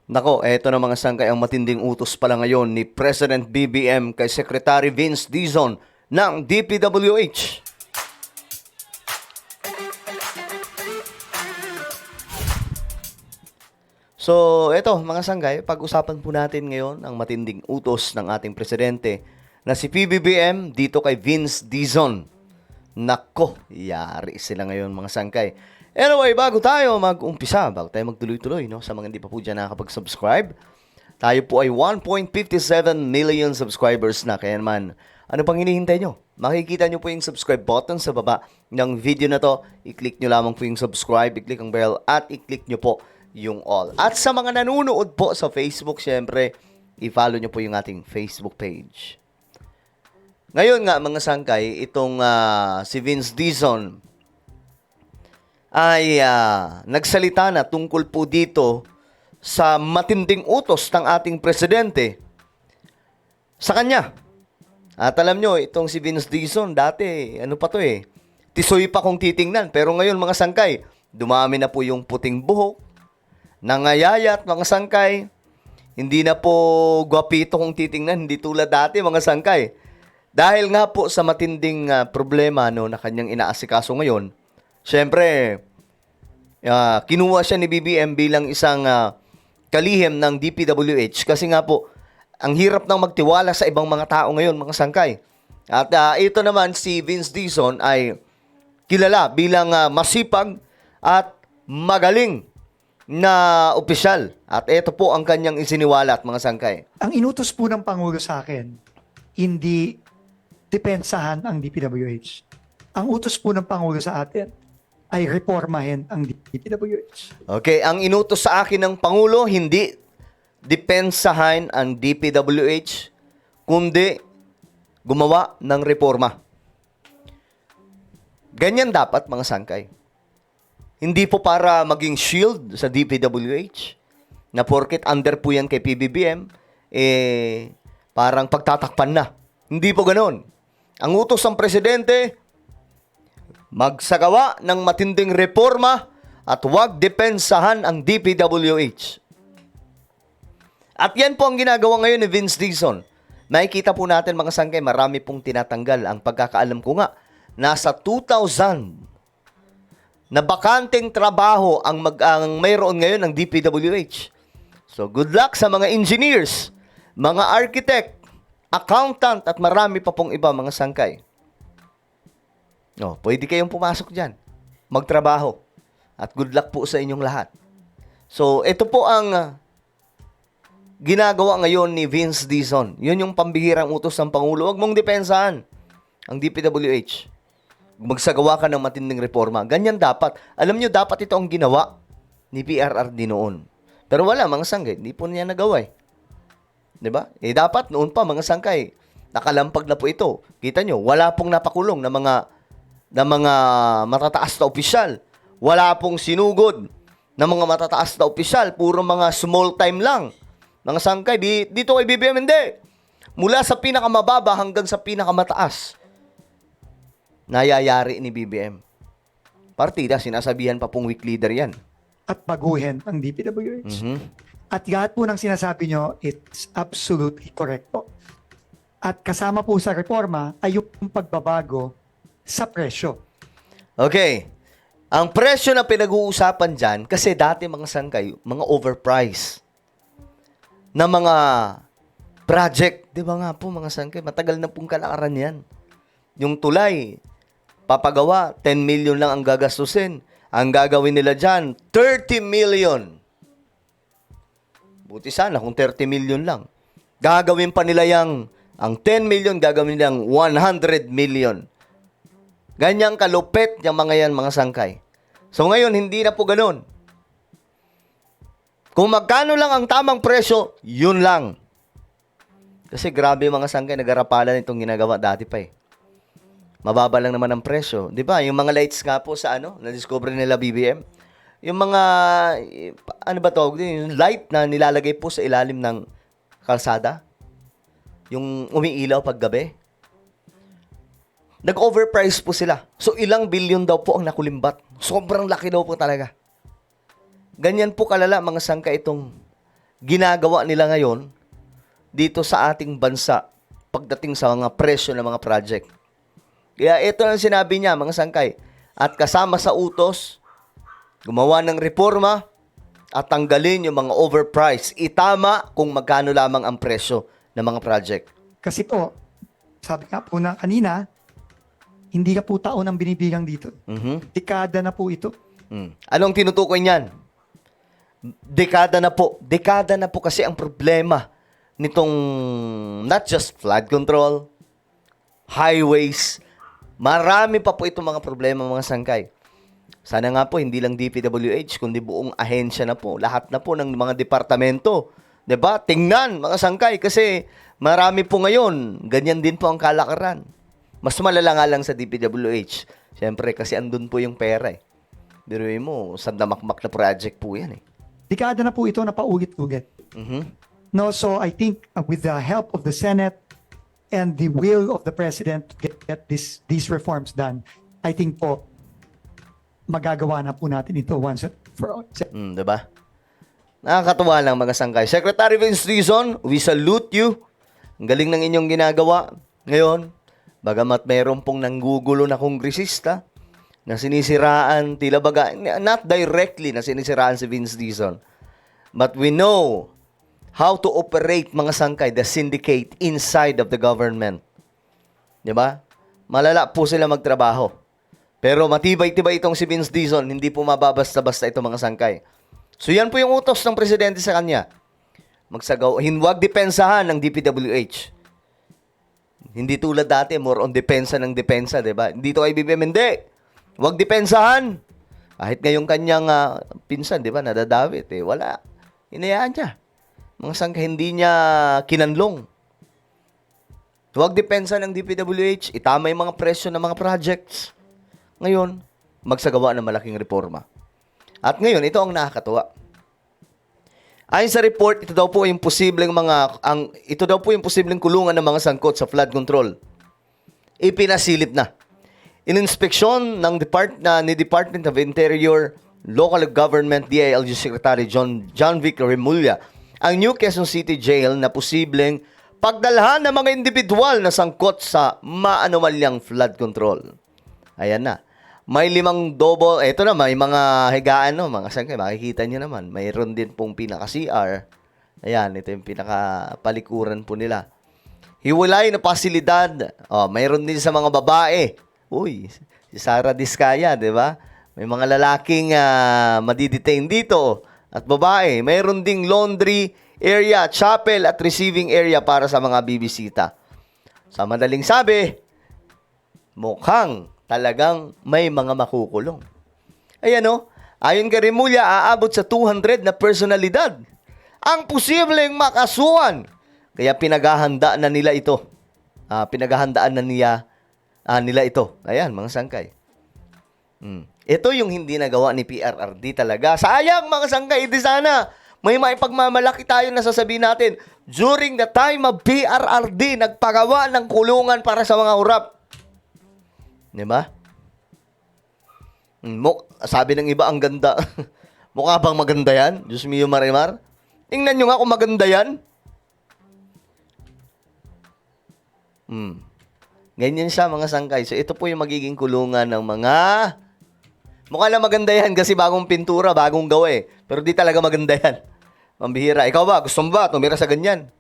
Nako, eto na mga sangkay ang matinding utos pala ngayon ni President BBM kay Secretary Vince Dizon ng DPWH. So, eto mga sanggay, pag-usapan po natin ngayon ang matinding utos ng ating presidente na si PBBM dito kay Vince Dizon. Nako, yari sila ngayon mga sangkay. Anyway, bago tayo mag-umpisa, bago tayo magtuloy-tuloy, no, sa mga hindi pa po dyan nakakapag-subscribe, tayo po ay 1.57 million subscribers na. Kaya naman, ano pang hinihintay nyo? Makikita nyo po yung subscribe button sa baba ng video na to. I-click nyo lamang po yung subscribe, i-click ang bell, at i-click nyo po yung all. At sa mga nanonood po sa Facebook, syempre, i-follow nyo po yung ating Facebook page. Ngayon nga, mga sangkay, itong si Vince Dizon ay nagsalita na tungkol po dito sa matinding utos ng ating presidente sa kanya. At alam nyo, itong si Vince Dizon, dati, ano pa to tisoy pa kung titingnan. Pero ngayon, mga sangkay, dumami na po yung puting buhok, nangayayat, mga sangkay. Hindi na po gwapito kung titingnan, hindi tulad dati, mga sangkay. Dahil nga po sa matinding problema no, na kanyang inaasikaso ngayon, syempre, kinuha siya ni BBM bilang isang kalihim ng DPWH kasi nga po, ang hirap nang magtiwala sa ibang mga tao ngayon, mga sangkay. At ito naman si Vince Dizon ay kilala bilang masipag at magaling na opisyal. At ito po ang kanyang isiniwalat, mga sangkay. Ang inutos po ng Pangulo sa akin, hindi depensahan ang DPWH. Ang utos po ng Pangulo sa atin ay reformahin ang DPWH. Okay, ang inutos sa akin ng Pangulo, hindi depensahan ang DPWH, kundi gumawa ng reforma. Ganyan dapat, mga sangkay. Hindi po para maging shield sa DPWH, na porket under po yan kay PBBM, parang pagtatakpan na. Hindi po ganoon. Ang utos ng presidente, magsagawa ng matinding reforma at huwag depensahan ang DPWH. At yan po ang ginagawa ngayon ni Vince Dizon. Nakikita po natin, mga sangkay, marami pong tinatanggal. Ang pagkakaalam ko nga, nasa 2,000 na bakanteng trabaho ang mayroon ngayon ng DPWH. So good luck sa mga engineers, mga architect, accountant, at marami pa pong iba, mga sangkay. No, pwede kayong pumasok dyan, magtrabaho, at good luck po sa inyong lahat. So, ito po ang ginagawa ngayon ni Vince Dizon. Yun yung pambihirang utos ng Pangulo. Huwag mong depensahan ang DPWH. Magsagawa ka ng matinding reforma. Ganyan dapat. Alam nyo, dapat ito ang ginawa ni PRRD noon. Pero wala, mga sangkay, hindi po niya nagawa Diba? Dapat noon pa, mga sangkay, nakalampag na po ito. Kita nyo, wala pong napakulong na mga matataas na opisyal. Wala pong sinugod na mga matataas na opisyal. Puro mga small time lang. Mga sangkay, dito kay BBM, hindi. Mula sa pinakamababa hanggang sa pinakamataas, nayayari ni BBM. Partida, sinasabihan pa pong weak leader yan. At baguhin ang DPWH. Mhm. At lahat po ng sinasabi nyo, it's absolutely correct po. At kasama po sa reforma ay yung pagbabago sa presyo. Okay. Ang presyo na pinag-uusapan dyan, kasi dati, mga sangkay, mga overpriced na mga project. Di ba nga po, mga sangkay, matagal na pong kalakaran yan. Yung tulay, papagawa, 10 million lang ang gagastusin. Ang gagawin nila dyan, 30 million. Buti sana kung 30 million lang. Gagawin pa nila ang 10 million, gagawin nilang 100 million. Ganyang kalupit yung mga yan, mga sangkay. So ngayon, hindi na po ganun. Kung magkano lang ang tamang presyo, yun lang. Kasi grabe, mga sangkay, nag-arapalan itong ginagawa dati pa Mababa lang naman ang presyo. Di ba? Yung mga lights nga po sa na-discover nila BBM. Yung mga, ano ba tawag din? Yung light na nilalagay po sa ilalim ng kalsada. Yung umiilaw pag gabi. Nag-overprice po sila. So, ilang bilyon daw po ang nakulimbat. Sobrang laki daw po talaga. Ganyan po kalala, mga sangka, itong ginagawa nila ngayon dito sa ating bansa pagdating sa mga presyo ng mga project. Kaya ito ang sinabi niya, mga sangkay. At kasama sa utos, gumawa ng reforma at tanggalin yung mga overpriced. Itama kung magkano lamang ang presyo ng mga project. Kasi po, sabi nga po na kanina, hindi na po taon ang binibilang dito. Mhm. Dekada na po ito. Anong tinutukoy niyan? Dekada na po. Dekada na po kasi ang problema nitong not just flood control, highways, marami pa po itong mga problema, mga sangkay. Sana nga po, hindi lang DPWH, kundi buong ahensya na po. Lahat na po ng mga departamento. 'Di ba? Tingnan, mga sangkay, kasi marami po ngayon. Ganyan din po ang kalakaran. Mas malala nga lang sa DPWH. Siyempre, kasi andun po yung pera eh. Biruin mo, sandamakmak na project po yan eh. Dekada na po ito na paulit-ulit. Mhm. No, so I think with the help of the Senate and the will of the President to get these reforms done, I think po, magagawa na po natin ito once and for all. Diba? Nakakatuwa lang, mga sangkay. Secretary Vince Dizon, we salute you. Ang galing ng inyong ginagawa. Ngayon, bagamat mayroon pong nanggugulo na kongresista na sinisiraan, tila baga, not directly na sinisiraan si Vince Dizon. But we know how to operate, mga sangkay, the syndicate inside of the government. Diba? Malala po sila magtrabaho. Pero matibay-tibay itong si Vince Dizon, hindi po mababasta-basta ito, mga sangkay. So yan po yung utos ng presidente sa kanya. Huwag depensahan ng DPWH. Hindi tulad dati, more on depensa ng depensa, diba? Dito kay BBM, hindi. Huwag depensahan. Kahit ngayong kanyang pinsan, diba, nadadawit, wala. Hinayaan niya. Mga sangka, hindi niya kinanlong. Huwag depensa ng DPWH, itama yung mga presyo ng mga projects. Ngayon, magsagawa ng malaking reforma. At ngayon, ito ang nakakatuwa. Ayon sa report, ito daw po yung posibleng kulungan ng mga sangkot sa flood control. Ipinasilip na. Ininspeksyon ng Department of Interior, Local Government, DILG Secretary John Vic Remulla ang New Quezon City Jail na posibleng pagdalhan ng mga individual na sangkot sa maanumalyang flood control. Ayan na. May 5 double, eto na, may mga higaan, no, mga sangkay, makikita nyo naman. Mayroon din pong pinaka-CR. Ayan, ito yung pinaka-palikuran po nila. Hiwalay na pasilidad. Mayroon din sa mga babae. Uy, si Sara Diskaya, di ba? May mga lalaking madidetain dito. At babae, mayroon ding laundry area, chapel at receiving area para sa mga bibisita. Sa madaling sabi, mukhang talagang may mga makukulong. Ayan o, ayon kay Remulla, aabot sa 200 na personalidad ang posibleng makasuhan. Kaya pinaghahandaan na nila ito. Nila ito. Ayan, mga sangkay. Ito yung hindi nagawa ni PRRD talaga. Sayang, mga sangkay, di sana may maipagmamalaki tayo na sasabihin natin, during the time of PRRD, nagpagawa ng kulungan para sa mga hurap. Diba? Sabi ng iba, ang ganda. Mukha bang maganda yan? Diyos mio, Marimar. Tingnan nyo nga kung maganda yan. Ganyan siya, mga sangkay. So, ito po yung magiging kulungan ng mga... Mukha lang maganda yan kasi bagong pintura, bagong gawa eh. Pero di talaga maganda yan. Pambihira. Ikaw ba? Gusto mo ba? Tumira sa ganyan.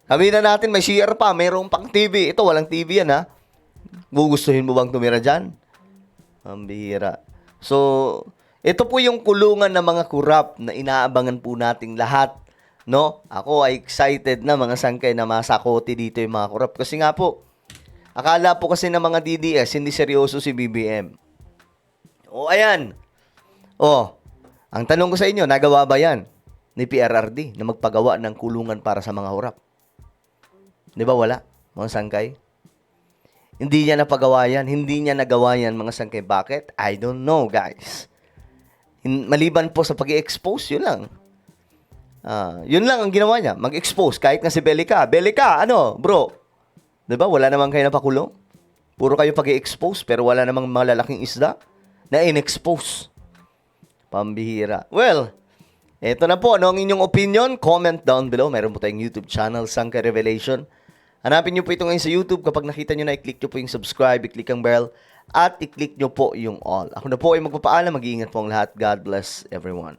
Sabihin na natin, may CR pa, mayroong pang TV. Ito, walang TV yan, ha? Gugustuhin mo bang tumira dyan? Pambihira. So, ito po yung kulungan ng mga kurap na inaabangan po nating lahat. No? Ako ay excited na, mga sangkay, na masakoti dito yung mga kurap. Kasi nga po, akala po kasi ng mga DDS, hindi seryoso si BBM. Ayan. Ang tanong ko sa inyo, nagawa ba yan ni PRRD na magpagawa ng kulungan para sa mga hurap? Di ba wala, mga sangkay? Hindi niya napagawa yan. Hindi niya nagawa yan, mga sangkay. Bakit? I don't know, guys. Maliban po sa pag-i-expose, yun lang. Yun lang ang ginawa niya. Mag-expose. Kahit nga si Belica. Belica, bro? Di ba? Wala namang kayo napakulong. Puro kayo pag-i-expose, pero wala namang malalaking isda na in-expose. Pambihira. Well, Ito na po, ano ang inyong opinion? Comment down below. Meron po tayong YouTube channel, Sangkay Revelation. Hanapin nyo po ito ngayon sa YouTube. Kapag nakita nyo na, i-click nyo po yung subscribe, i-click ang bell, at i-click nyo po yung all. Ako na po ay magpapaalam. Mag-iingat po ang lahat. God bless everyone.